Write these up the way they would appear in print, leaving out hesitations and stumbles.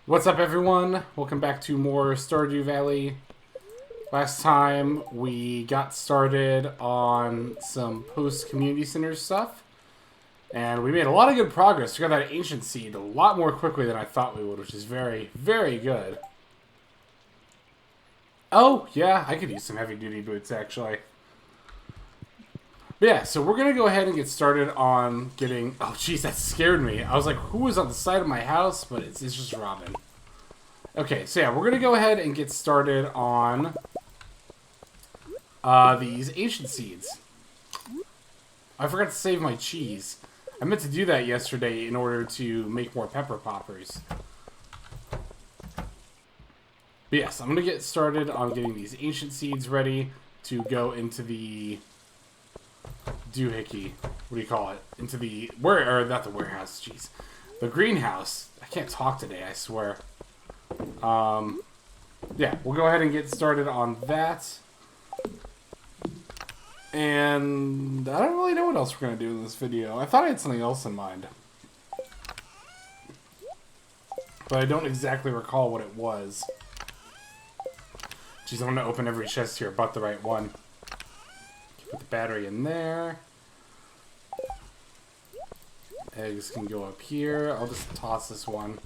What's up, everyone? Welcome back to more Stardew Valley. Last time we got started on some post-community center stuff, and we made a lot of good progress. We got that ancient seed a lot more quickly than I thought we would, which is very, very good. Oh, yeah, I could use some heavy-duty boots, actually. But yeah, so we're going to go ahead and get started on getting... Oh, jeez, that scared me. I was like, who was on the side of my house? But it's just Robin. Okay, so yeah, we're going to go ahead and get started on these ancient seeds. I forgot to save my cheese. I meant to do that yesterday in order to make more pepper poppers. But yes, I'm going to get started on getting these ancient seeds ready to go into the doohickey. What do you call it? Into the... or not the warehouse, jeez. The greenhouse. I can't talk today, I swear. Yeah, we'll go ahead and get started on that. And I don't really know what else we're going to do in this video. I thought I had something else in mind, but I don't exactly recall what it was. Jeez, I'm going to open every chest here but the right one. Put the battery in there. Eggs can go up here. I'll just toss this one.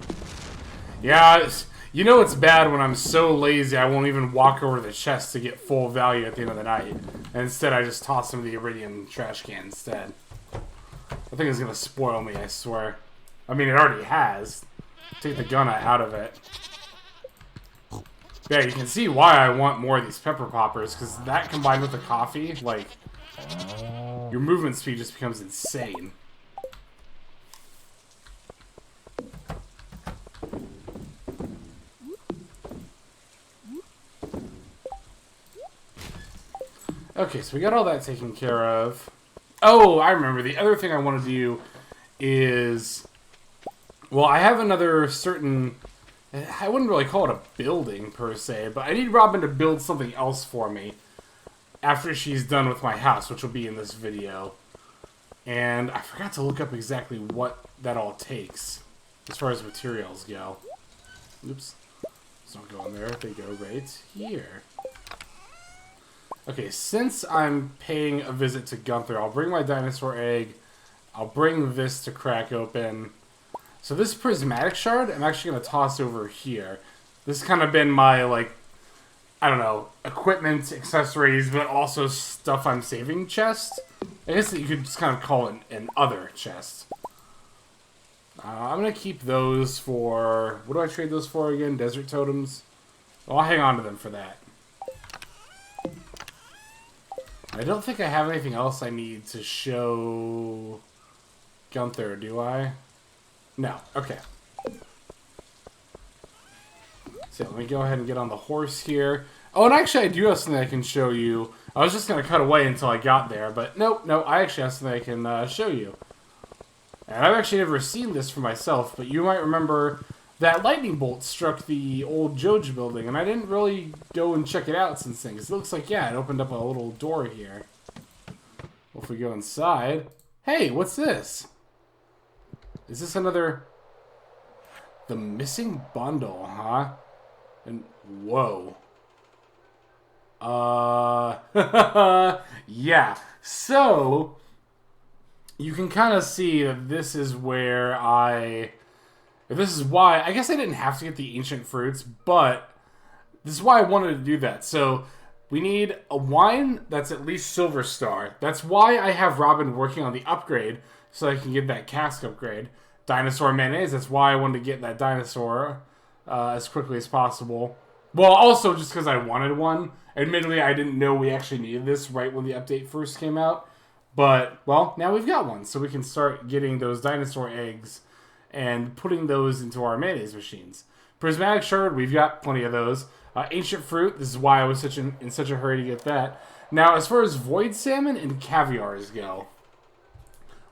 Yeah, you know it's bad when I'm so lazy I won't even walk over to the chest to get full value at the end of the night. And instead I just toss them in the iridium trash can instead. I think it's going to spoil me, I swear. I mean, it already has. Take the gun out of it. Yeah, you can see why I want more of these pepper poppers, because that combined with the coffee, like, your movement speed just becomes insane. Okay, so we got all that taken care of. Oh, I remember. The other thing I want to do is... Well, I have another certain... I wouldn't really call it a building, per se, but I need Robin to build something else for me after she's done with my house, which will be in this video. And I forgot to look up exactly what that all takes as far as materials go. Oops. Let's not go in there. They go right here. Okay, since I'm paying a visit to Gunther, I'll bring my dinosaur egg. I'll bring this to crack open. So this prismatic shard, I'm actually going to toss over here. This has kind of been my, like, I don't know, equipment, accessories, but also stuff I'm saving chest. I guess that you could just kind of call it an other chest. I'm going to keep those for... What do I trade those for again? Desert totems? Well, I'll hang on to them for that. I don't think I have anything else I need to show Gunther, do I? No. Okay. So let me go ahead and get on the horse here. Oh, and actually I do have something I can show you. I was just going to cut away until I got there, but nope, no, I actually have something I can show you. And I've actually never seen this for myself, but you might remember that lightning bolt struck the old Joj building, and I didn't really go and check it out since then, because it looks like, yeah, it opened up a little door here. Well, if we go inside... Hey, what's this? Is this another... The missing bundle, huh? And, whoa. Yeah. So, you can kind of see that this is where this is why... I guess I didn't have to get the ancient fruits, but this is why I wanted to do that. So, we need a wine that's at least Silver Star. That's why I have Robin working on the upgrade, so I can get that cask upgrade. Dinosaur mayonnaise, that's why I wanted to get that dinosaur as quickly as possible. Well, also just because I wanted one. Admittedly, I didn't know we actually needed this right when the update first came out. But, well, now we've got one, so we can start getting those dinosaur eggs and putting those into our mayonnaise machines. Prismatic shard, we've got plenty of those. Ancient fruit, this is why I was in such a hurry to get that. Now, as far as void salmon and caviars go,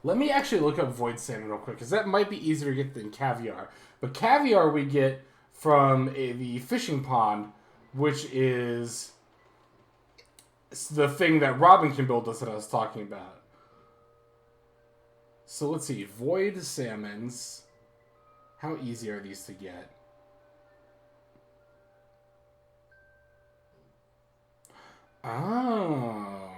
let me actually look up void salmon real quick, because that might be easier to get than caviar. But caviar we get from the fishing pond, which is the thing that Robin can build us that I was talking about. So let's see, void salmons. How easy are these to get? Oh.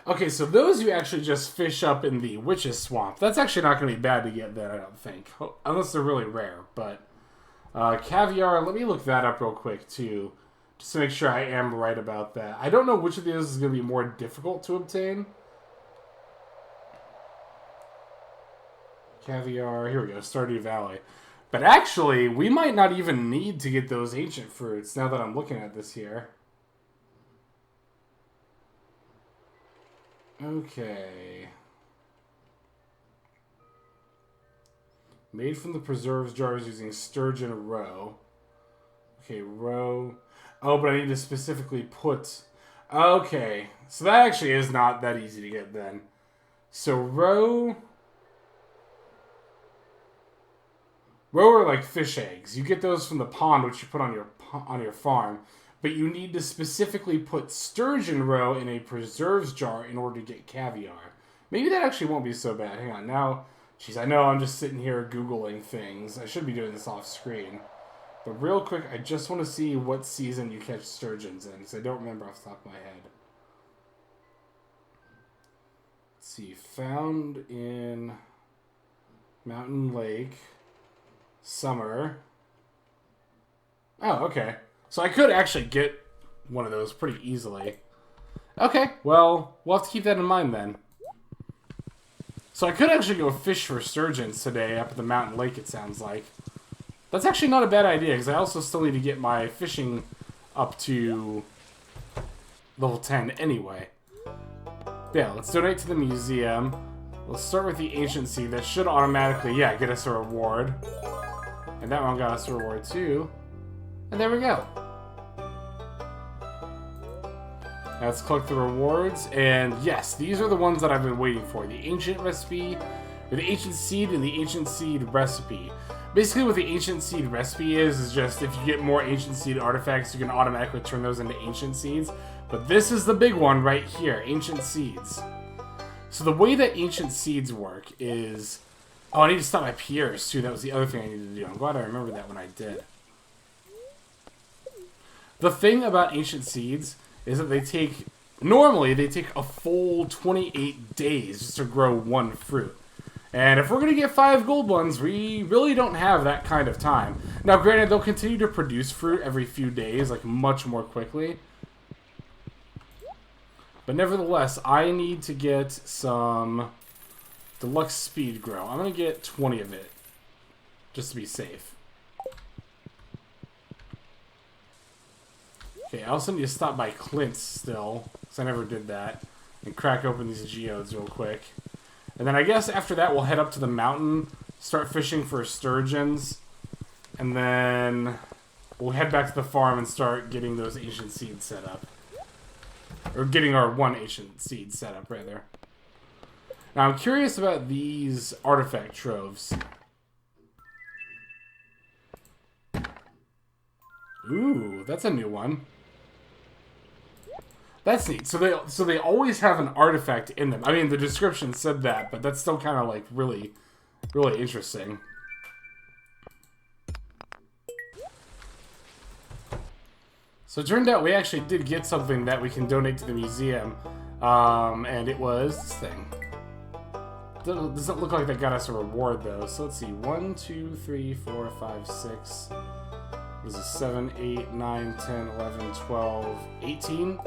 Okay, so those you actually just fish up in the Witch's Swamp. That's actually not going to be bad to get then, I don't think. Unless they're really rare, but... caviar, let me look that up real quick, too. Just to make sure I am right about that. I don't know which of these is going to be more difficult to obtain. Caviar, here we go, Stardew Valley. But actually, we might not even need to get those ancient fruits, now that I'm looking at this here. Okay. Made from the preserves jars using sturgeon roe. Okay, roe. Oh, but I need to specifically put... Okay. So that actually is not that easy to get then. So roe... Roe are like fish eggs. You get those from the pond, which you put on your farm. But you need to specifically put sturgeon roe in a preserves jar in order to get caviar. Maybe that actually won't be so bad. Hang on. Now, jeez, I know I'm just sitting here Googling things. I should be doing this off screen. But real quick, I just want to see what season you catch sturgeons in, because I don't remember off the top of my head. Let's see. Found in Mountain Lake. Summer. Oh, okay. So I could actually get one of those pretty easily. Okay, well, we'll have to keep that in mind then. So I could actually go fish for sturgeons today up at the mountain lake, it sounds like. That's actually not a bad idea, because I also still need to get my fishing up to level 10 anyway. Yeah, let's donate to the museum. Let's start with the ancient seed. That should automatically, yeah, get us a reward. And that one got us a reward too. And there we go. Now let's collect the rewards. And yes, these are the ones that I've been waiting for. The ancient recipe, or the ancient seed, and the ancient seed recipe. Basically what the ancient seed recipe is just if you get more ancient seed artifacts, you can automatically turn those into ancient seeds. But this is the big one right here, ancient seeds. So the way that ancient seeds work is... Oh, I need to stop my Pierre's too. That was the other thing I needed to do. I'm glad I remembered that when I did. The thing about ancient seeds is that they take... Normally, they take a full 28 days just to grow one fruit. And if we're going to get 5 gold ones, we really don't have that kind of time. Now, granted, they'll continue to produce fruit every few days, like much more quickly. But nevertheless, I need to get some deluxe speed grow. I'm going to get 20 of it, just to be safe. Okay, I also need to stop by Clint's still, because I never did that, and crack open these geodes real quick. And then I guess after that we'll head up to the mountain, start fishing for sturgeons, and then we'll head back to the farm and start getting those ancient seeds set up. Or getting our one ancient seed set up, rather. Now I'm curious about these artifact troves. Ooh, that's a new one. That's neat. So they always have an artifact in them. I mean, the description said that, but that's still kind of like really interesting. So it turned out we actually did get something that we can donate to the museum, and it was this thing. Doesn't look like that got us a reward though. So let's see, 1, 2, 3, 4, 5, 6. What is this? 7, 8, 9, 10, 11, 12, 18.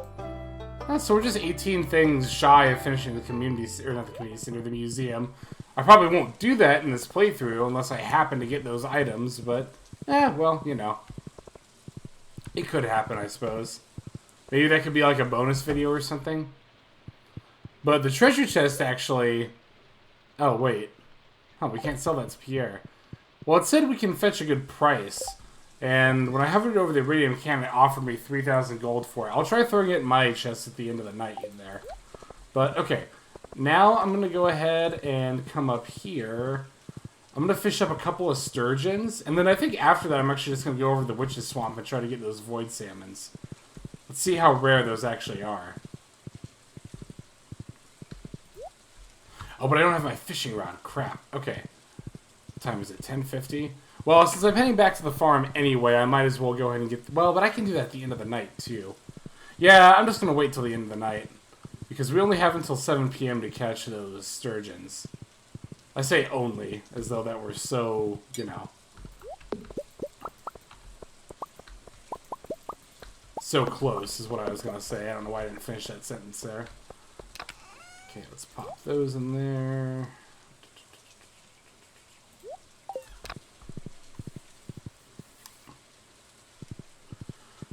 So we're just 18 things shy of finishing the community, or not the community center, the museum. I probably won't do that in this playthrough unless I happen to get those items, but, well, you know. It could happen, I suppose. Maybe that could be like a bonus video or something. But the treasure chest actually... Oh, wait. Oh, we can't sell that to Pierre. Well, it said we can fetch a good price. And when I hovered over the iridium can, it offered me 3,000 gold for it. I'll try throwing it in my chest at the end of the night in there. But, okay. Now I'm going to go ahead and come up here. I'm going to fish up a couple of sturgeons. And then I think after that I'm actually just going to go over to the Witch's Swamp and try to get those void salmons. Let's see how rare those actually are. Oh, but I don't have my fishing rod. Crap. Okay. What time is it? 10:50? Well, since I'm heading back to the farm anyway, I might as well go ahead and get... Well, but I can do that at the end of the night, too. Yeah, I'm just gonna wait till the end of the night. Because we only have until 7 p.m. to catch those sturgeons. I say only, as though that were so, you know... so close, is what I was gonna say. I don't know why I didn't finish that sentence there. Okay, let's pop those in there.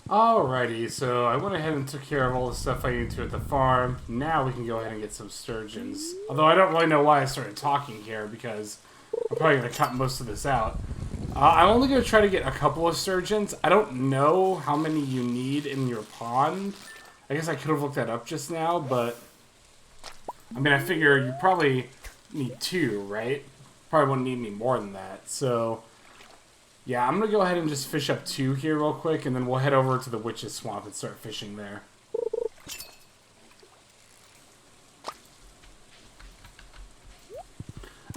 Alrighty, so I went ahead and took care of all the stuff I needed to at the farm. Now we can go ahead and get some sturgeons. Although I don't really know why I started talking here, because I'm probably going to cut most of this out. I'm only going to try to get a couple of sturgeons. I don't know how many you need in your pond. I guess I could have looked that up just now, but... I mean, I figure you probably need 2, right? Probably wouldn't need any more than that, so... Yeah, I'm going to go ahead and just fish up 2 here real quick, and then we'll head over to the Witch's Swamp and start fishing there.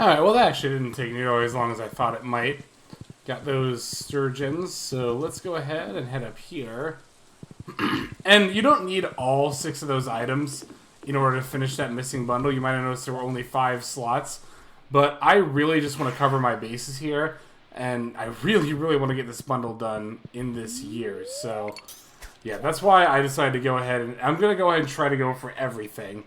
Alright, well that actually didn't take nearly as long as I thought it might. Got those sturgeons, so let's go ahead and head up here. And you don't need all 6 of those items in order to finish that missing bundle. You might have noticed there were only 5 slots, but I really just want to cover my bases here. And I really, really want to get this bundle done in this year. So, yeah, that's why I decided to go ahead. And I'm going to go ahead and try to go for everything.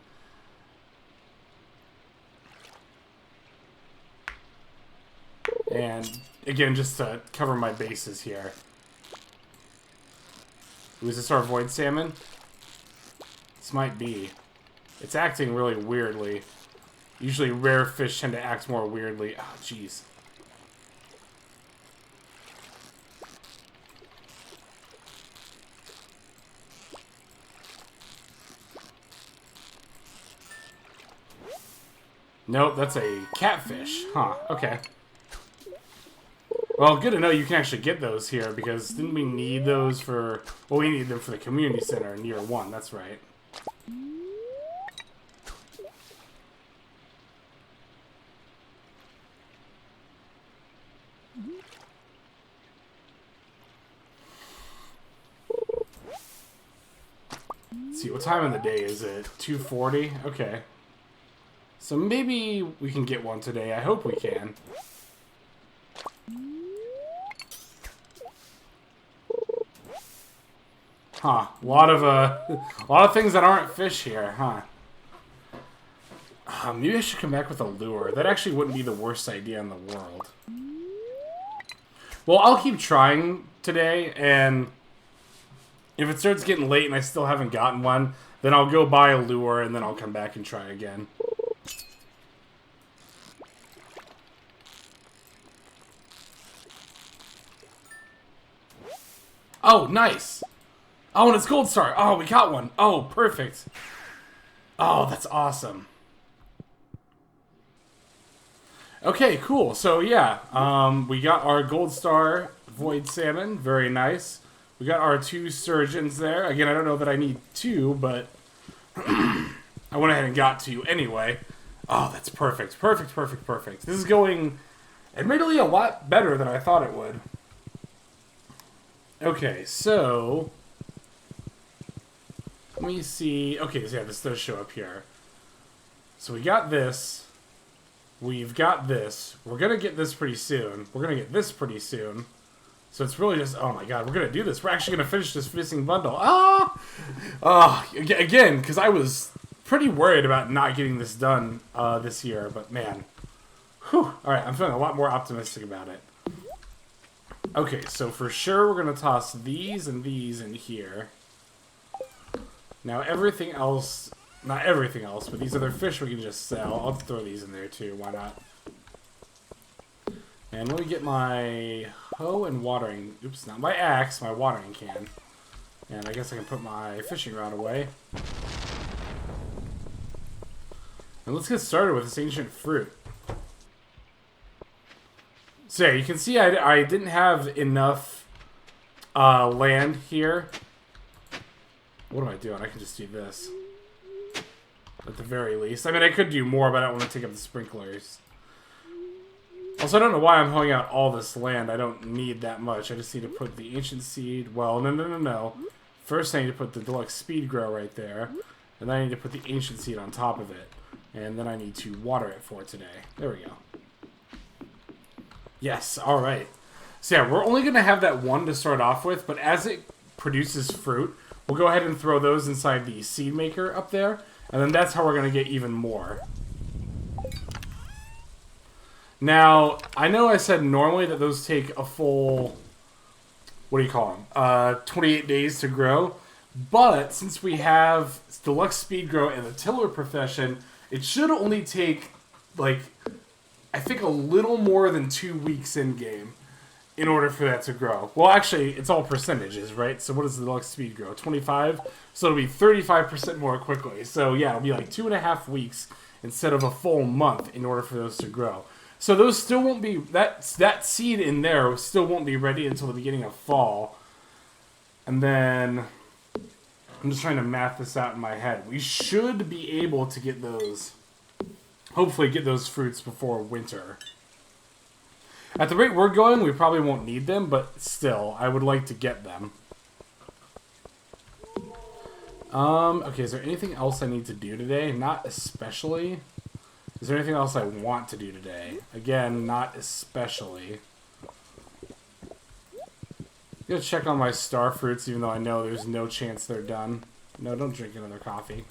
And, again, just to cover my bases here. Was this our void salmon? This might be. It's acting really weirdly. Usually rare fish tend to act more weirdly. Oh, jeez. Nope, that's a catfish. Huh, okay. Well, good to know you can actually get those here, because didn't we need those for... Well, we need them for the community center in year 1, that's right. Let's see, what time of the day is it? 2:40? Okay. So maybe we can get one today. I hope we can. Huh. A lot of things that aren't fish here, huh? Maybe I should come back with a lure. That actually wouldn't be the worst idea in the world. Well, I'll keep trying today, and if it starts getting late and I still haven't gotten one, then I'll go buy a lure, and then I'll come back and try again. Oh, nice! Oh, and it's Gold Star! Oh, we got one! Oh, perfect! Oh, that's awesome. Okay, cool. So, yeah, we got our Gold Star Void Salmon. Very nice. We got our 2 sturgeons there. Again, I don't know that I need 2, but I went ahead and got 2 anyway. Oh, that's perfect. Perfect, perfect, perfect. This is going, admittedly, a lot better than I thought it would. Okay, so let me see. Okay, so yeah, this does show up here. So we got this. We've got this. We're going to get this pretty soon. We're going to get this pretty soon. So it's really just, oh my god, we're going to do this. We're actually going to finish this missing bundle. Ah! Again, because I was pretty worried about not getting this done this year. But man, whew. Alright, I'm feeling a lot more optimistic about it. Okay, so for sure we're going to toss these and these in here. Now everything else, not everything else, but these other fish we can just sell. I'll throw these in there too, why not? And let me get my hoe and watering, oops, not my axe, my watering can. And I guess I can put my fishing rod away. And let's get started with this ancient fruit. So yeah, you can see I didn't have enough land here. What am I doing? I can just do this. At the very least. I mean, I could do more, but I don't want to take up the sprinklers. Also, I don't know why I'm hoeing out all this land. I don't need that much. I just need to put the ancient seed. Well, no. First I need to put the deluxe speed grow right there. And then I need to put the ancient seed on top of it. And then I need to water it for today. There we go. Yes, alright. So yeah, we're only going to have that one to start off with, but as it produces fruit, we'll go ahead and throw those inside the seed maker up there. And then that's how we're going to get even more. Now, I know I said normally that those take a full, what do you call them, 28 days to grow. But since we have deluxe speed grow and the tiller profession, it should only take, like, I think a little more than 2 weeks in game in order for that to grow. Well, actually, it's all percentages, right? So what is the deluxe speed grow? 25? So it'll be 35% more quickly. So yeah, it'll be like 2.5 weeks instead of a full month in order for those to grow. So those still won't be, that seed in there still won't be ready until the beginning of fall. And then, I'm just trying to math this out in my head. We should be able to get those, hopefully get those fruits before winter. At the rate we're going, we probably won't need them, but still, I would like to get them. Okay, is there anything else I need to do today? Not especially. Is there anything else I want to do today? Again, not especially. I'm gonna check on my star fruits, even though I know there's no chance they're done. No, don't drink another coffee.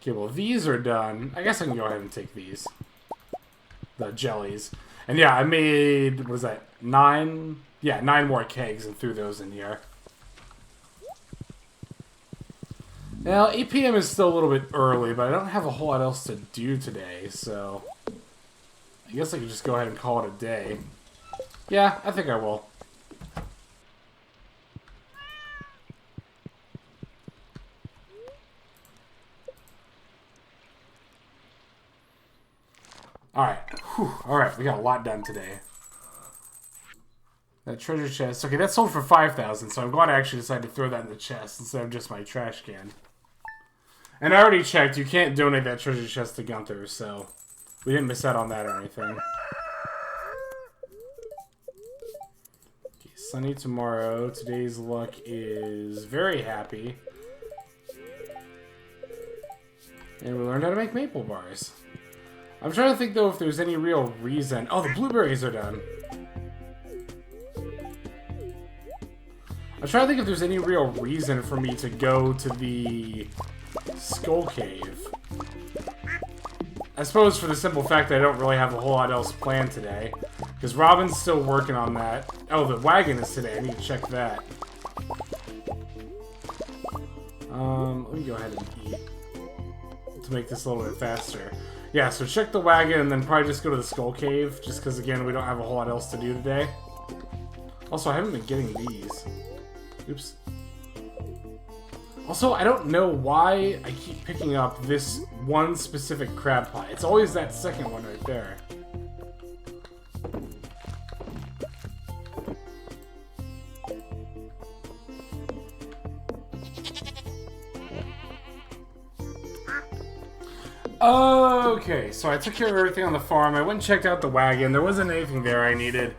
Okay, well, these are done. I guess I can go ahead and take these. The jellies. And yeah, I made, what is that, 9? Yeah, 9 more kegs and threw those in here. Now, 8 p.m. is still a little bit early, but I don't have a whole lot else to do today, so I guess I could just go ahead and call it a day. Yeah, I think I will. Alright. Alright, we got a lot done today. That treasure chest. Okay, that sold for 5,000, so I'm glad I actually decided to throw that in the chest instead of just my trash can. And I already checked, you can't donate that treasure chest to Gunther, so we didn't miss out on that or anything. Okay, sunny tomorrow. Today's luck is very happy. And we learned how to make maple bars. I'm trying to think, though, if there's any real reason... Oh, the blueberries are done. I'm trying to think if there's any real reason for me to go to the Skull Cave. I suppose for the simple fact that I don't really have a whole lot else planned today. Because Robin's still working on that. Oh, the wagon is today. I need to check that. Let me go ahead and eat to make this a little bit faster. Yeah, so check the wagon and then probably just go to the Skull Cave, just because, again, we don't have a whole lot else to do today. Also, I haven't been getting these. Oops. Also, I don't know why I keep picking up this one specific crab pie. It's always that second one right there. Okay, so I took care of everything on the farm. I went and checked out the wagon. There wasn't anything there I needed.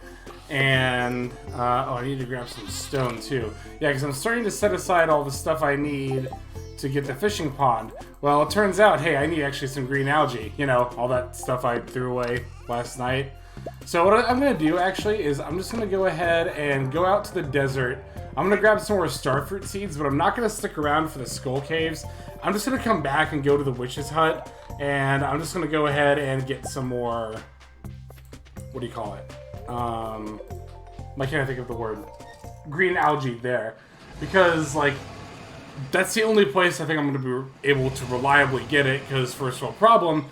And, oh, I need to grab some stone, too. Yeah, because I'm starting to set aside all the stuff I need to get the fishing pond. Well, it turns out, hey, I need actually some green algae. You know, all that stuff I threw away last night. So what I'm going to do, actually, is I'm just going to go ahead and go out to the desert. I'm going to grab some more starfruit seeds, but I'm not going to stick around for the skull caves. I'm just going to come back and go to the witch's hut. And I'm just going to go ahead and get some more... What do you call it? Why can't I think of the word? Green algae there. Because, like, that's the only place I think I'm going to be able to reliably get it. Because, first world problem,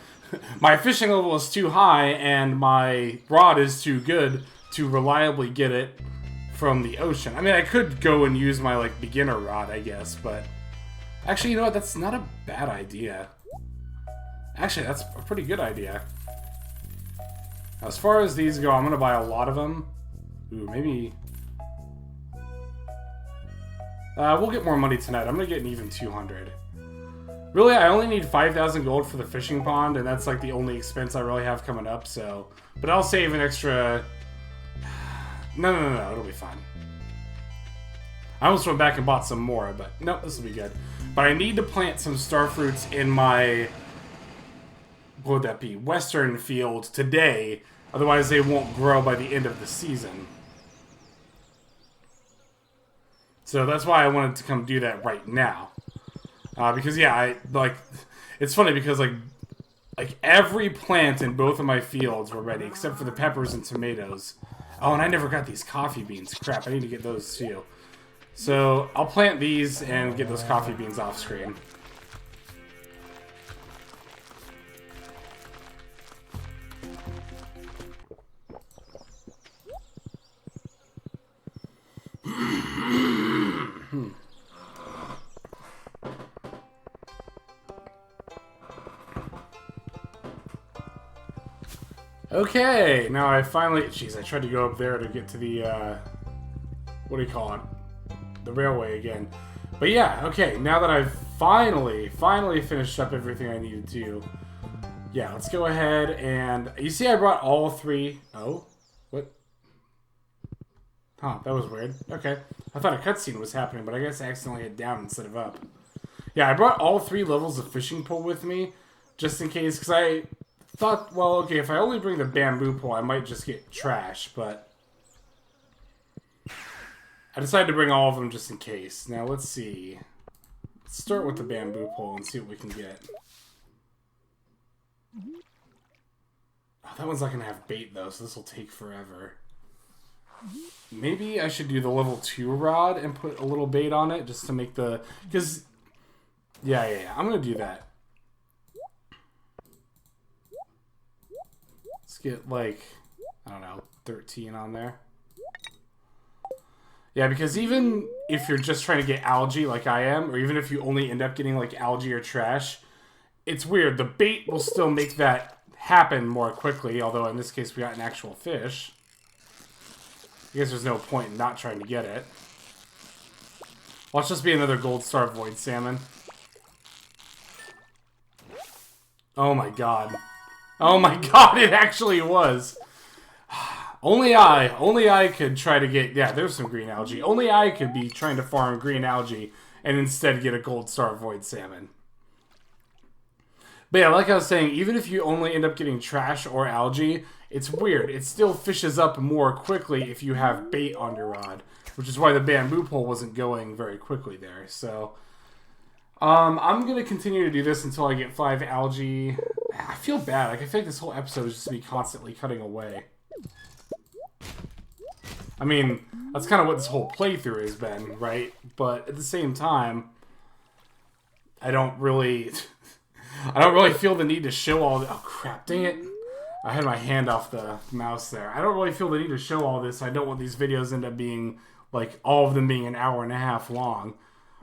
my fishing level is too high and my rod is too good to reliably get it from the ocean. I mean, I could go and use my, like, beginner rod, I guess, but... Actually, you know what? That's not a bad idea. Actually, that's a pretty good idea. As far as these go, I'm going to buy a lot of them. Ooh, maybe... we'll get more money tonight. I'm going to get an even 200. Really, I only need 5,000 gold for the fishing pond, and that's like the only expense I really have coming up, so... But I'll save an extra... No, it'll be fine. I almost went back and bought some more, but nope, this will be good. But I need to plant some star fruits in my, what would that be, western field today. Otherwise they won't grow by the end of the season. So that's why I wanted to come do that right now. Because yeah, it's funny because like every plant in both of my fields were ready except for the peppers and tomatoes. Oh, and I never got these coffee beans. Crap, I need to get those too. So I'll plant these and get those coffee beans off screen. Okay, now I finally... Jeez, I tried to go up there to get to the, what do you call it? The railway again. But yeah, okay, now that I've finally finished up everything I needed to, yeah, let's go ahead and... You see I brought all three... Oh? What? Huh, that was weird. Okay. I thought a cutscene was happening, but I guess I accidentally hit down instead of up. Yeah, I brought all 3 levels of fishing pole with me, just in case, because I thought, well, okay, if I only bring the bamboo pole, I might just get trash, but I decided to bring all of them just in case. Now, let's see. Let's start with the bamboo pole and see what we can get. Oh, that one's not going to have bait, though, so this will take forever. Maybe I should do the level 2 rod and put a little bait on it just to make the... Because... Yeah. I'm going to do that. Let's get, like, I don't know, 13 on there. Yeah, because even if you're just trying to get algae like I am, or even if you only end up getting, like, algae or trash, it's weird. The bait will still make that happen more quickly, although in this case we got an actual fish. I guess there's no point in not trying to get it. Watch this be another gold star void salmon. Oh my god. Oh my god, it actually was. Only I could try to get... Yeah, there's some green algae. Only I could be trying to farm green algae and instead get a gold star void salmon. But yeah, like I was saying, even if you only end up getting trash or algae, it's weird. It still fishes up more quickly if you have bait on your rod, which is why the bamboo pole wasn't going very quickly there. So, I'm going to continue to do this until I get 5 algae. I feel bad. Like, I feel like this whole episode is just me constantly cutting away. I mean, that's kind of what this whole playthrough has been, right? But at the same time, I don't really feel the need to show all the... Oh, crap. Dang it. I had my hand off the mouse there. I don't really feel the need to show all this. I don't want these videos to end up being, like, all of them being an hour and a half long.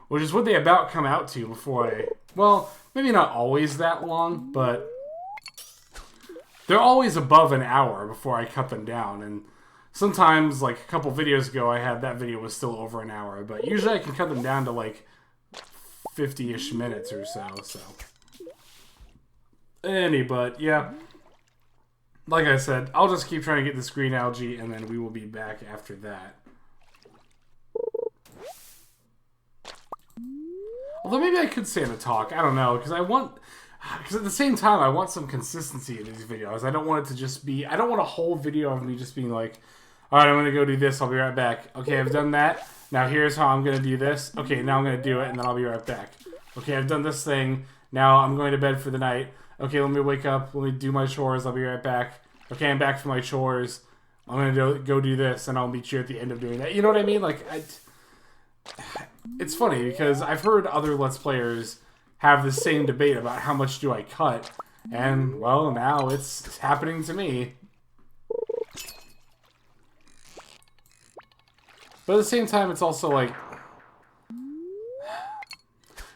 Which is what they about come out to before I... Well, maybe not always that long, but... They're always above an hour before I cut them down. And sometimes, like, a couple videos ago, I had that video was still over an hour. But usually I can cut them down to, like, 50-ish minutes or so, But, yeah. Like I said, I'll just keep trying to get this green algae, and then we will be back after that. Although maybe I could say in a talk. I don't know, because at the same time, I want some consistency in these videos. I don't want it to just be... I don't want a whole video of me just being like, alright, I'm going to go do this, I'll be right back. Okay, I've done that. Now here's how I'm going to do this. Okay, now I'm going to do it, and then I'll be right back. Okay, I've done this thing. Now I'm going to bed for the night. Okay, let me wake up. Let me do my chores. I'll be right back. Okay, I'm back for my chores. I'm going to go do this, and I'll meet you at the end of doing that. You know what I mean? Like, it's funny, because I've heard other Let's Players have the same debate about how much do I cut. And, well, now it's happening to me. But at the same time, it's also like...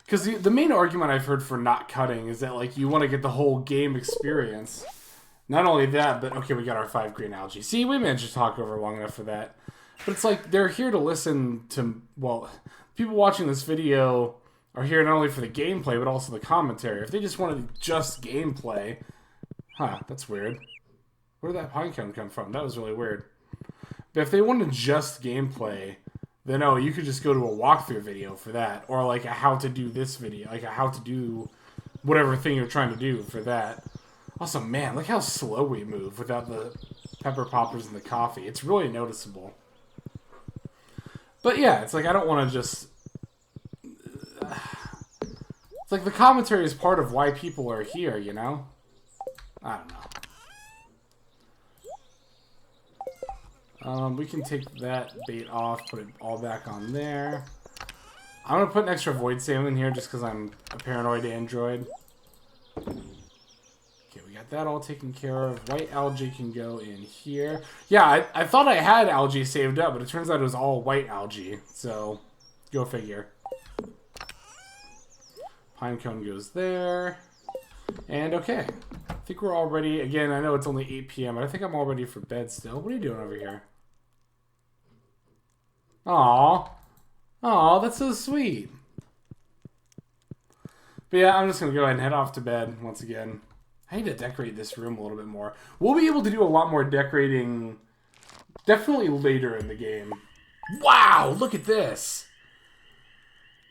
Because the main argument I've heard for not cutting is that, like, you want to get the whole game experience. Not only that, but, okay, we got our 5 green algae. See, we managed to talk over long enough for that. But it's like, they're here to listen to, well, people watching this video are here not only for the gameplay, but also the commentary. If they just wanted just gameplay... Huh, that's weird. Where did that pine cone come from? That was really weird. But if they wanted just gameplay, then oh, you could just go to a walkthrough video for that. Or like a how to do this video. Like a how to do whatever thing you're trying to do for that. Also, man, look how slow we move without the pepper poppers and the coffee. It's really noticeable. But yeah, it's like I don't want to just... It's like the commentary is part of why people are here, you know? I don't know. We can take that bait off, put it all back on there. I'm going to put an extra void salmon in here just because I'm a paranoid android. Okay, we got that all taken care of. White algae can go in here. Yeah, I thought I had algae saved up, but it turns out it was all white algae. So, go figure. Pinecone goes there. And okay. I think we're all ready. Again, I know it's only 8 p.m., but I think I'm all ready for bed still. What are you doing over here? Aw. Aw, that's so sweet. But yeah, I'm just going to go ahead and head off to bed once again. I need to decorate this room a little bit more. We'll be able to do a lot more decorating definitely later in the game. Wow, look at this.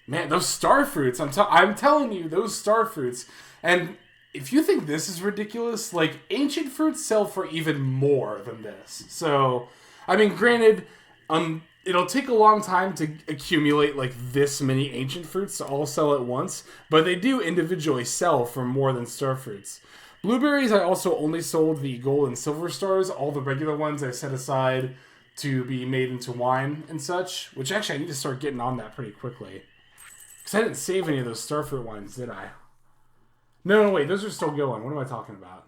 Man, those star fruits, I'm telling you, those star fruits. And if you think this is ridiculous, like, ancient fruits sell for even more than this. So, I mean, granted, it'll take a long time to accumulate, like, this many ancient fruits to all sell at once, but they do individually sell for more than star fruits. Blueberries, I also only sold the gold and silver stars. All the regular ones I set aside to be made into wine and such, which actually I need to start getting on that pretty quickly. Because I didn't save any of those starfruit wines, did I? No, wait, those are still going. What am I talking about?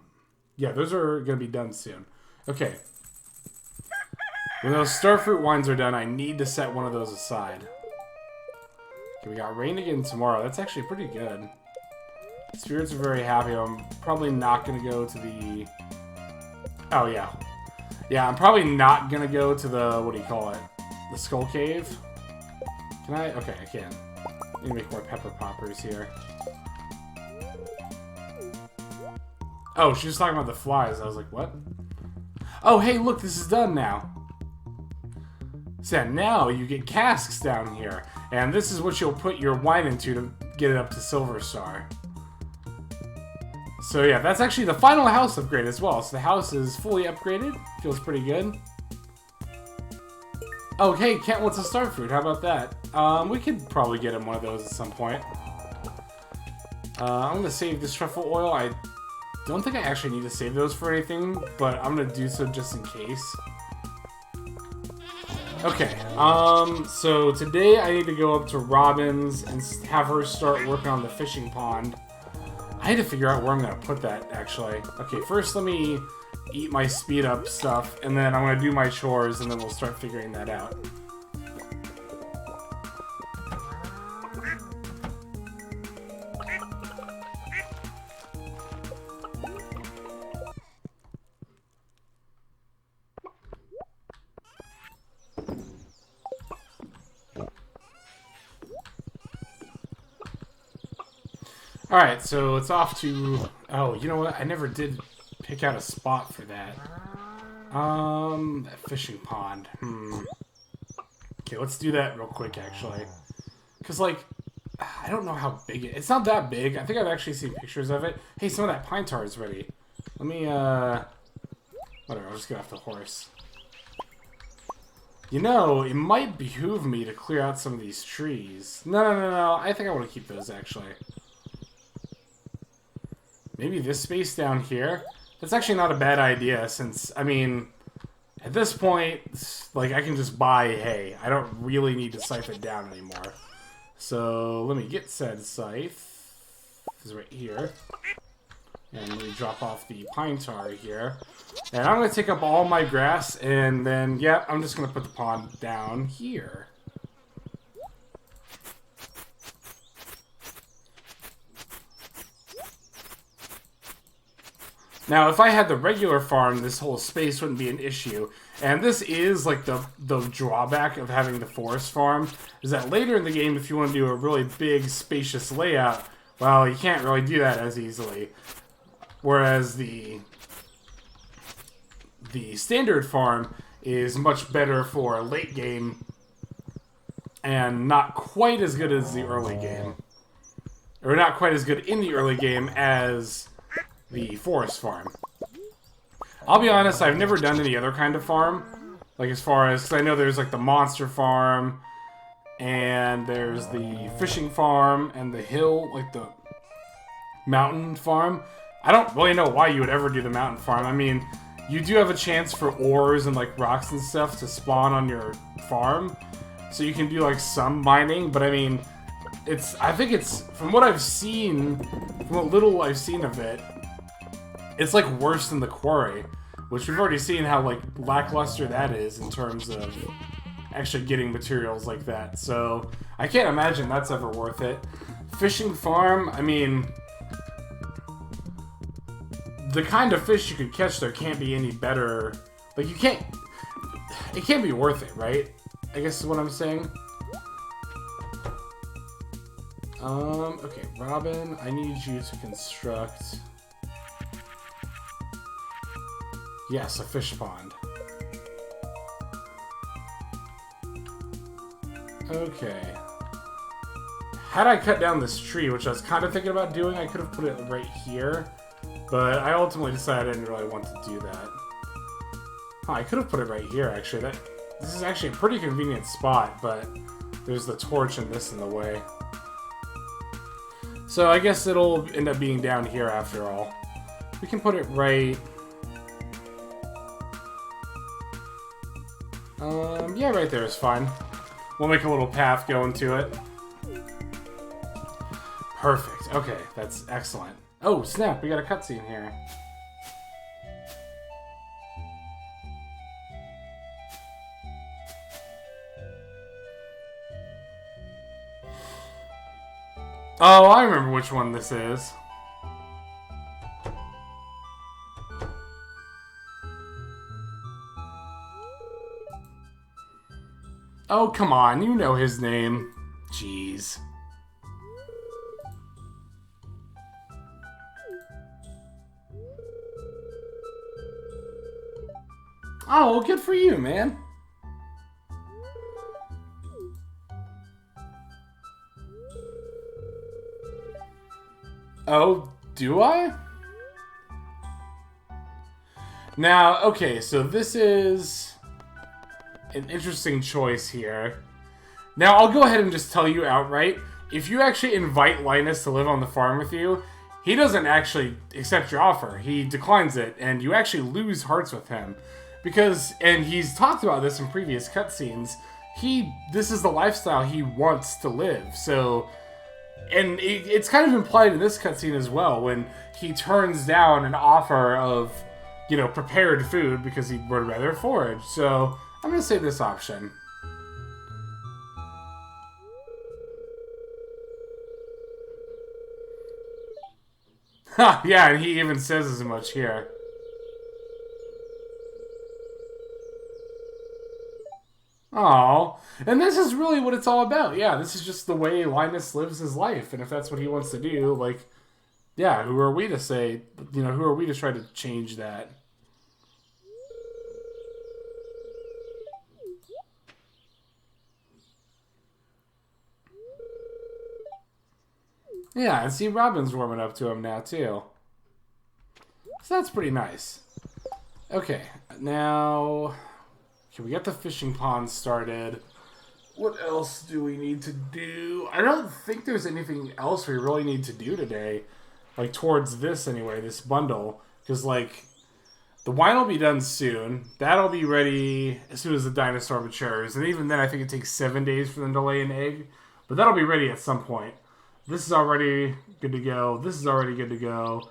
Yeah, those are going to be done soon. Okay. When those starfruit wines are done, I need to set one of those aside. Okay, we got rain again tomorrow. That's actually pretty good. Spirits are very happy. I'm probably not going to go to the... Oh, yeah. Yeah, I'm probably not going to go to the... What do you call it? The Skull Cave. Can I? Okay, I can. I need to make more pepper poppers here. Oh, she was talking about the flies. I was like, what? Oh, hey, look, this is done now. So now you get casks down here. And this is what you'll put your wine into to get it up to Silver Star. So yeah, that's actually the final house upgrade as well. So the house is fully upgraded. Feels pretty good. Oh, hey, Kent wants a starfruit. How about that? We could probably get him one of those at some point. I'm going to save this truffle oil. I don't think I actually need to save those for anything, but I'm going to do so just in case. Okay, so today I need to go up to Robin's and have her start working on the fishing pond. I had to figure out where I'm going to put that, actually. Okay, first let me eat my speed up stuff, and then I'm going to do my chores, and then we'll start figuring that out. Alright, so it's off to... Oh, you know what? I never did pick out a spot for that. That fishing pond. Okay, let's do that real quick, actually. Because, like, I don't know how big it is. It's not that big. I think I've actually seen pictures of it. Hey, some of that pine tar is ready. Let me, whatever, I'll just get off the horse. You know, it might behoove me to clear out some of these trees. No. I think I want to keep those, actually. Maybe this space down here? That's actually not a bad idea, since, I mean, at this point, like, I can just buy hay. I don't really need to scythe it down anymore. So, let me get said scythe. This is right here. And let me drop off the pine tar here. And I'm going to take up all my grass, and then, yeah, I'm just going to put the pond down here. Now, if I had the regular farm, this whole space wouldn't be an issue. And this is, like, the drawback of having the forest farm, is that later in the game, if you want to do a really big, spacious layout, well, you can't really do that as easily. Whereas the standard farm is much better for late game and not quite as good as the early game. Or not quite as good in the early game as the forest farm. I'll be honest, I've never done any other kind of farm. Like as far as, because I know there's like the monster farm, and there's the fishing farm, and the hill, like the mountain farm. I don't really know why you would ever do the mountain farm. I mean, you do have a chance for ores and like rocks and stuff to spawn on your farm. So you can do like some mining, but I mean, I think it's, from what I've seen, from what little I've seen of it, it's like worse than the quarry, which we've already seen how like lackluster that is in terms of actually getting materials like that. So I can't imagine that's ever worth it. Fishing farm, I mean, the kind of fish you could catch there can't be any better. Like it can't be worth it, right? I guess is what I'm saying. Okay, Robin, I need you to construct... Yes, a fish pond. Okay. Had I cut down this tree, which I was kind of thinking about doing, I could have put it right here. But I ultimately decided I didn't really want to do that. Oh, I could have put it right here, actually. This is actually a pretty convenient spot, but there's the torch and this in the way. So I guess it'll end up being down here after all. We can put it right... yeah, right there is fine. We'll make a little path going to it. Perfect. Okay, that's excellent. Oh, snap, we got a cutscene here. Oh, I remember which one this is. Oh, come on, you know his name. Jeez. Oh, well, good for you, man. Oh, do I? Now, okay, so this is an interesting choice here. Now, I'll go ahead and just tell you outright, if you actually invite Linus to live on the farm with you, he doesn't actually accept your offer. He declines it, and you actually lose hearts with him. Because, and he's talked about this in previous cutscenes, this is the lifestyle he wants to live, so... And it's kind of implied in this cutscene as well, when he turns down an offer of, you know, prepared food because he would rather forage. So, I'm going to say this option. Ha! Yeah, and he even says as much here. Oh, and this is really what it's all about. Yeah, this is just the way Linus lives his life, and if that's what he wants to do, like, yeah, who are we to say, you know, who are we to try to change that? Yeah, and see, Robin's warming up to him now, too. So that's pretty nice. Okay, now... Okay, we got the fishing pond started. What else do we need to do? I don't think there's anything else we really need to do today. Like, towards this, anyway, this bundle. Because, like, the wine will be done soon. That'll be ready as soon as the dinosaur matures. And even then, I think it takes 7 days for them to lay an egg. But that'll be ready at some point. This is already good to go. This is already good to go.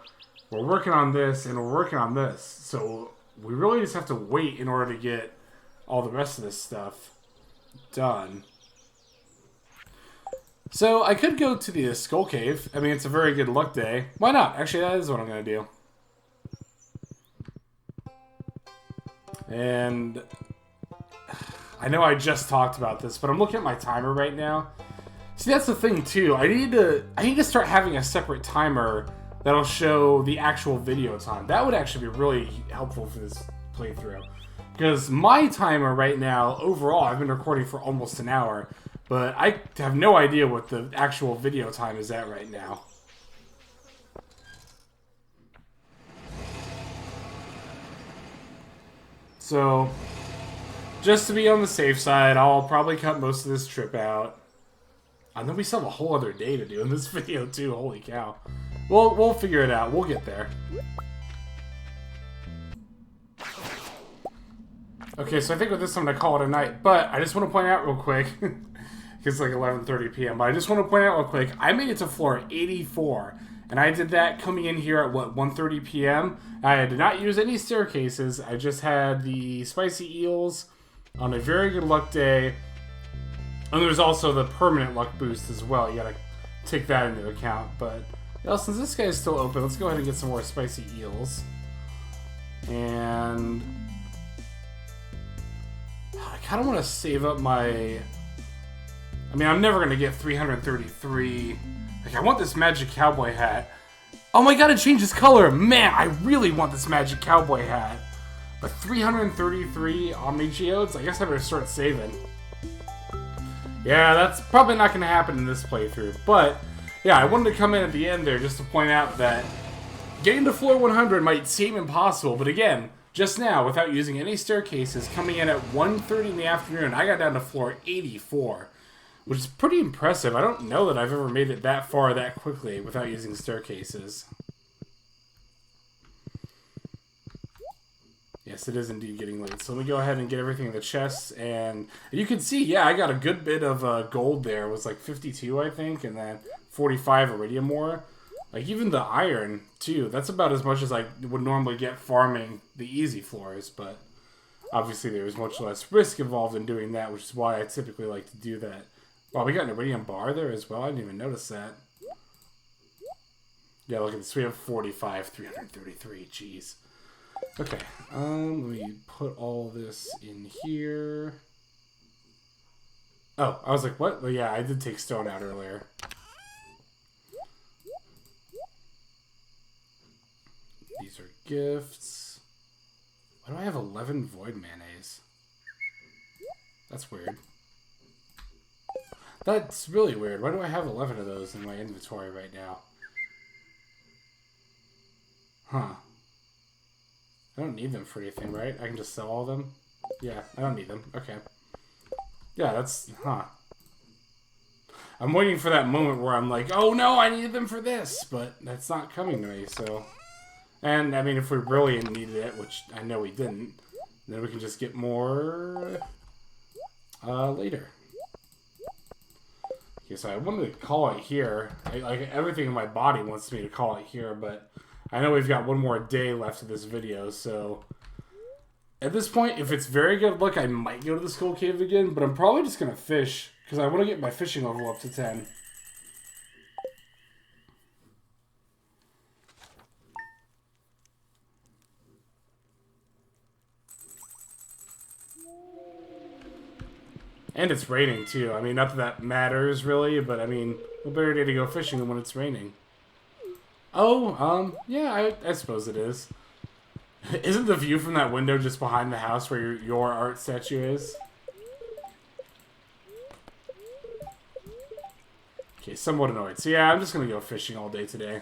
We're working on this, and we're working on this. So, we really just have to wait in order to get all the rest of this stuff done. So, I could go to the Skull Cave. I mean, it's a very good luck day. Why not? Actually, that is what I'm going to do. And I know I just talked about this, but I'm looking at my timer right now. See, that's the thing, too. I need to start having a separate timer that'll show the actual video time. That would actually be really helpful for this playthrough. Because my timer right now, overall, I've been recording for almost an hour. But I have no idea what the actual video time is at right now. So, just to be on the safe side, I'll probably cut most of this trip out. And then we still have a whole other day to do in this video too, holy cow. We'll figure it out, we'll get there. Okay, so I think with this I'm going to call it a night, but I just want to point out real quick, it's like 11:30 p.m., but I just want to point out real quick, I made it to floor 84, and I did that coming in here at, what, 1:30 p.m.? I did not use any staircases, I just had the spicy eels on a very good luck day, and there's also the permanent luck boost as well, you gotta take that into account, but, well, since this guy's still open, let's go ahead and get some more spicy eels, and I kind of want to save up my... I mean, I'm never going to get 333. Like, I want this magic cowboy hat. Oh my god, it changes color! Man, I really want this magic cowboy hat. But 333 Omni Geodes? I guess I better start saving. Yeah, that's probably not going to happen in this playthrough. But, yeah, I wanted to come in at the end there just to point out that getting to floor 100 might seem impossible, but again, just now, without using any staircases, coming in at 1:30 in the afternoon, I got down to floor 84, which is pretty impressive. I don't know that I've ever made it that far that quickly without using staircases. Yes, it is indeed getting late. So let me go ahead and get everything in the chests, and you can see, yeah, I got a good bit of gold there. It was like 52, I think, and then 45 iridium ore. Like, even the iron, too, that's about as much as I would normally get farming the easy floors, but obviously there's much less risk involved in doing that, which is why I typically like to do that. Wow, we got an iridium bar there as well? I didn't even notice that. Yeah, look at this. We have 45, 333, jeez. Okay, let me put all this in here. Oh, I was like, what? Well, yeah, I did take stone out earlier. These are gifts. Why do I have 11 void mayonnaise? That's weird. That's really weird. Why do I have 11 of those in my inventory right now? Huh. I don't need them for anything, right? I can just sell all of them? Yeah, I don't need them. Okay. Yeah, that's... Huh. I'm waiting for that moment where I'm like, oh no, I needed them for this! But that's not coming to me, so... And, I mean, if we really needed it, which I know we didn't, then we can just get more later. Okay, so I wanted to call it here. Like, everything in my body wants me to call it here, but I know we've got one more day left of this video, so... At this point, if it's very good luck, I might go to the Skull Cave again, but I'm probably just going to fish, because I want to get my fishing level up to 10. And it's raining, too. I mean, not that that matters, really, but, I mean, what better day to go fishing than when it's raining? Oh, yeah, I suppose it is. Isn't the view from that window just behind the house where your art statue is? Okay, somewhat annoyed. So, yeah, I'm just gonna go fishing all day today.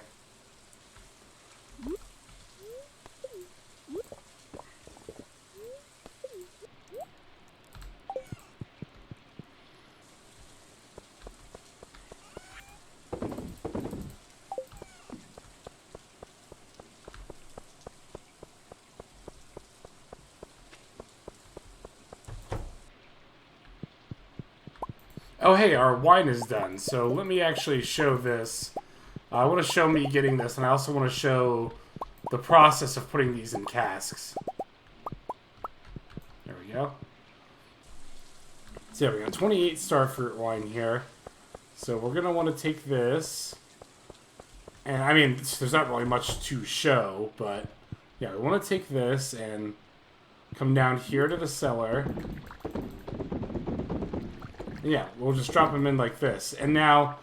Oh, hey, our wine is done, so let me actually show this. I want to show me getting this, and I also want to show the process of putting these in casks. There we go. So yeah, we got 28 starfruit wine here. So we're going to want to take this. And, I mean, there's not really much to show, but yeah, we want to take this and come down here to the cellar. Yeah, we'll just drop them in like this. And now,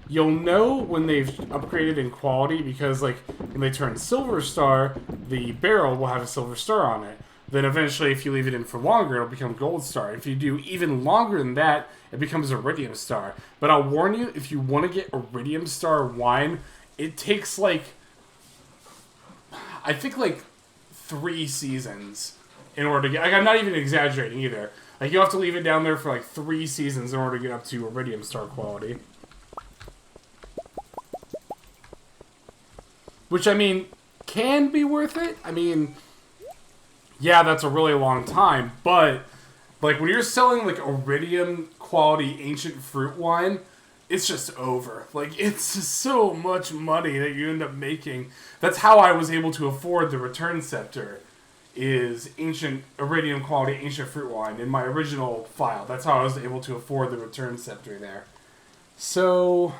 you'll know when they've upgraded in quality because, like, when they turn Silver Star, the barrel will have a Silver Star on it. Then eventually, if you leave it in for longer, it'll become Gold Star. If you do even longer than that, it becomes Iridium Star. But I'll warn you, if you want to get Iridium Star wine, it takes like, I think like 3 seasons in order to get, like, I'm not even exaggerating either. Like, you have to leave it down there for like 3 seasons in order to get up to Iridium Star quality. Which, I mean, can be worth it. I mean, yeah, that's a really long time, but like when you're selling like Iridium quality ancient fruit wine, it's just over. Like, it's just so much money that you end up making. That's how I was able to afford the Return Scepter, is ancient Iridium quality ancient fruit wine in my original file. That's how I was able to afford the Return Scepter there. So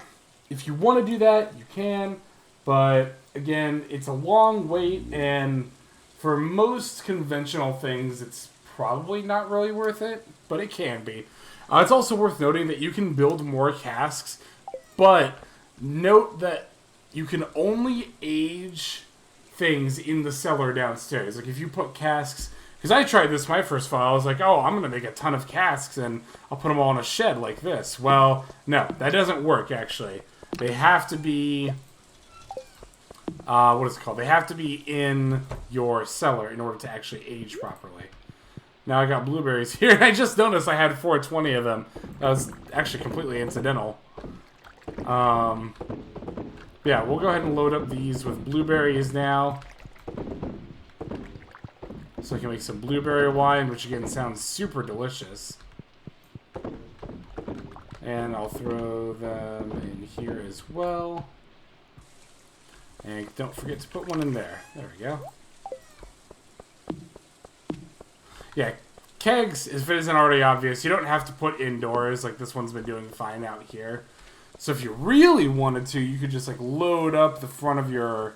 if you want to do that, you can, but again, it's a long wait, and for most conventional things, it's probably not really worth it, but it can be. It's also worth noting that you can build more casks, but note that you can only age things in the cellar downstairs. Like, if you put casks... Because I tried this my first file. I was like, oh, I'm going to make a ton of casks, and I'll put them all in a shed like this. Well, no, that doesn't work, actually. They have to be... what is it called? They have to be in your cellar in order to actually age properly. Now I got blueberries here, and I just noticed I had 420 of them. That was actually completely incidental. Yeah, we'll go ahead and load up these with blueberries now. So I can make some blueberry wine, which again sounds super delicious. And I'll throw them in here as well. And don't forget to put one in there. There we go. Yeah, kegs, if it isn't already obvious, you don't have to put indoors. Like, this one's been doing fine out here. So if you really wanted to, you could just, like, load up the front of your...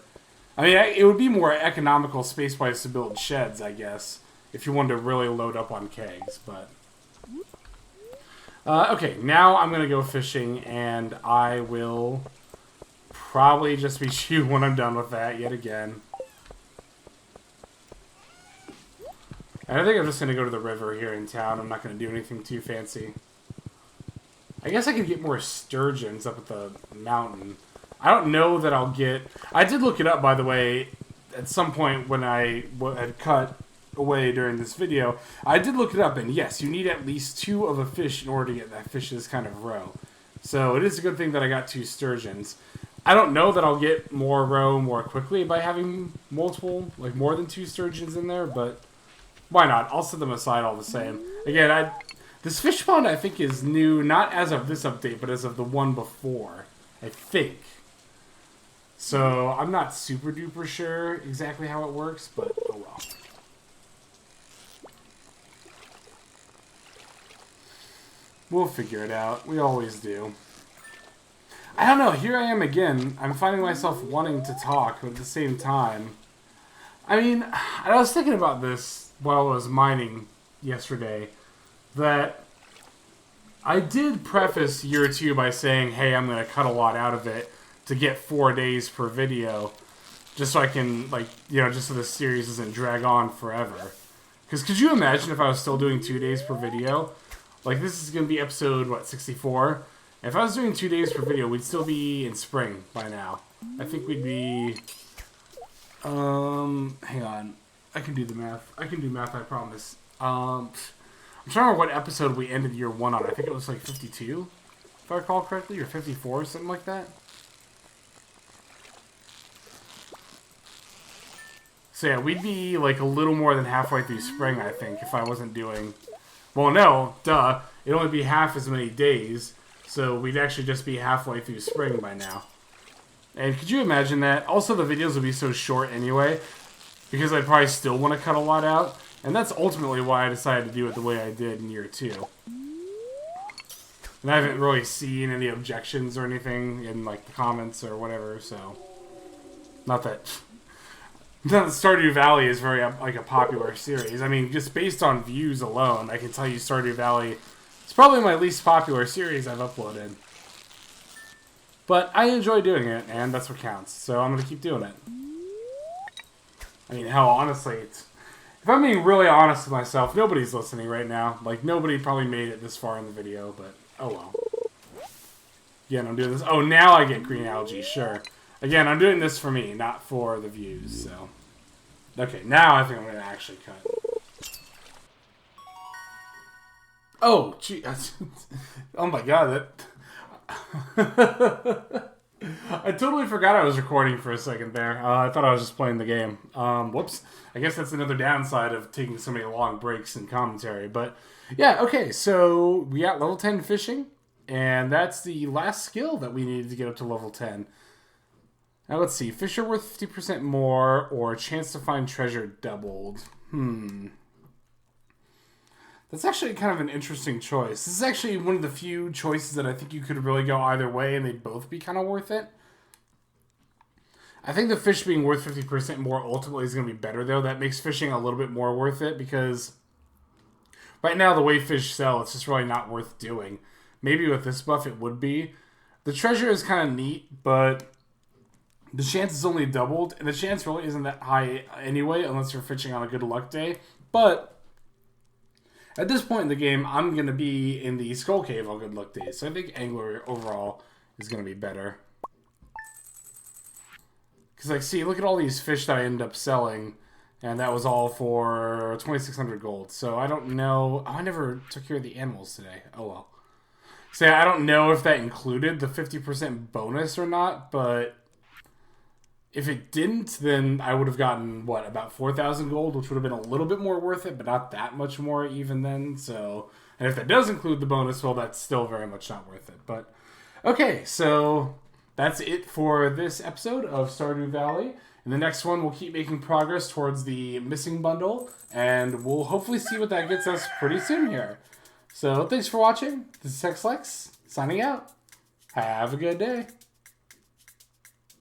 I mean, it would be more economical space-wise to build sheds, I guess, if you wanted to really load up on kegs, but... okay, now I'm going to go fishing, and I will probably just be you when I'm done with that yet again. And I think I'm just going to go to the river here in town. I'm not going to do anything too fancy. I guess I could get more sturgeons up at the mountain. I don't know that I'll get... I did look it up, by the way, at some point when I had cut away during this video. I did look it up, and yes, you need at least 2 of a fish in order to get that fish this kind of roe. So it is a good thing that I got 2 sturgeons. I don't know that I'll get more roe more quickly by having multiple, like more than 2 sturgeons in there, but why not? I'll set them aside all the same. Again, this fish pond, I think, is new, not as of this update, but as of the one before, I think. So I'm not super duper sure exactly how it works, but oh well. We'll figure it out. We always do. I don't know. Here I am again. I'm finding myself wanting to talk, but at the same time... I mean, I was thinking about this while I was mining yesterday, that I did preface year 2 by saying, hey, I'm going to cut a lot out of it to get 4 days per video, just so I can, like, you know, just so this series doesn't drag on forever. Because could you imagine if I was still doing 2 days per video? Like, this is going to be episode, what, 64? If I was doing 2 days per video, we'd still be in spring by now. I think we'd be... hang on. I can do the math. I can do math, I promise. I'm trying to remember what episode we ended year 1 on. I think it was like 52, if I recall correctly, or 54, something like that. So yeah, we'd be like a little more than halfway through spring, I think, if I wasn't doing... Well, no, duh. It'd only be half as many days, so we'd actually just be halfway through spring by now. And could you imagine that? Also, the videos would be so short anyway, because I'd probably still want to cut a lot out, and that's ultimately why I decided to do it the way I did in year 2. And I haven't really seen any objections or anything in, like, the comments or whatever, so... Not that Stardew Valley is very, like, a popular series. I mean, just based on views alone, I can tell you Stardew Valley is probably my least popular series I've uploaded. But I enjoy doing it, and that's what counts. So I'm going to keep doing it. I mean, hell, honestly, If I'm being really honest with myself, nobody's listening right now. Like, nobody probably made it this far in the video, but oh well. Again, I'm doing this. Oh, now I get green algae, sure. Again, I'm doing this for me, not for the views, so. Okay, now I think I'm going to actually cut. Oh, gee. Oh my god, that... I totally forgot I was recording for a second there. I thought I was just playing the game. Whoops. I guess that's another downside of taking so many long breaks in commentary. But, yeah, okay, so we got level 10 fishing, and that's the last skill that we needed to get up to level 10. Now, let's see. Fish are worth 50% more, or a chance to find treasure doubled. That's actually kind of an interesting choice. This is actually one of the few choices that I think you could really go either way and they'd both be kind of worth it. I think the fish being worth 50% more ultimately is going to be better, though. That makes fishing a little bit more worth it because right now the way fish sell, it's just really not worth doing. Maybe with this buff it would be. The treasure is kind of neat, but the chance is only doubled, and the chance really isn't that high anyway unless you're fishing on a good luck day. But at this point in the game, I'm going to be in the Skull Cave on good luck days. So I think Angler overall is going to be better. Because, like, see, look at all these fish that I ended up selling. And that was all for 2,600 gold. So I don't know. Oh, I never took care of the animals today. Oh, well. So yeah, I don't know if that included the 50% bonus or not. But if it didn't, then I would have gotten, what, about 4,000 gold, which would have been a little bit more worth it, but not that much more even then. So, and if that does include the bonus, well, that's still very much not worth it. But, okay, so that's it for this episode of Stardew Valley. In the next one, we'll keep making progress towards the missing bundle, and we'll hopefully see what that gets us pretty soon here. So, thanks for watching. This is TextLex, signing out. Have a good day.